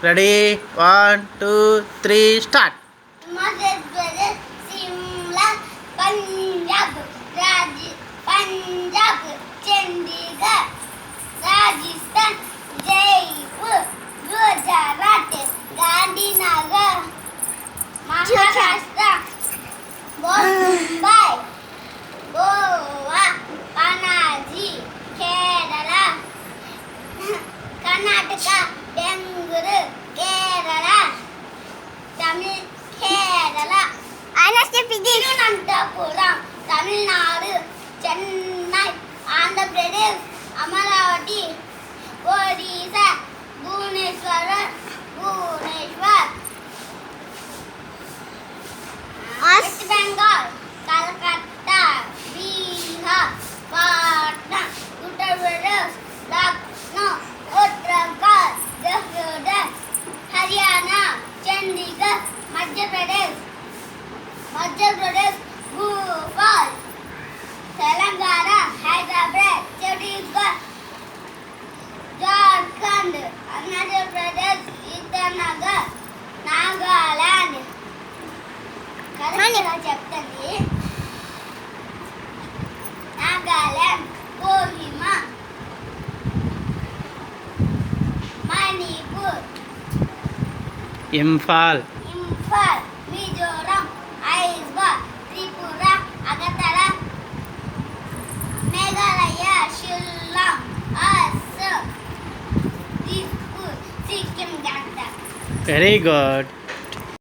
Ready 1 2 3 start. Himachal Pradesh, Shimla, Punjab, Chandigarh, Rajasthan, Jaipur, Gujarat, Gandhinagar, Maharashtra, Mumbai, Goa, Panaji, Kerala, Karnataka, Bengaluru, Kerala, Kerala, Thiruvananthapuram, Tamil Nadu, Chennai, Andhra Pradesh, Amaravati, Odisha, Bhubaneswar, west Bengal, Calcutta, Bihar, Patna, Uttar Pradesh, Lucknow, Uttarakhand, జహోదర్, Haryana, Chandigarh, Madhya Pradesh, Bhopal, Telangana, Hyderabad, Chhattisgarh, Jharkhand, Arunachal Pradesh, Itanagar, Nagaland. చెప్తుంది Nagaland, Kohima, Manipur, Imphal, Mizoram, Aizawl, Tripura, Agartala, Meghalaya, Shillong, Assam, Dispur, Sikkim, Ganta. Very good.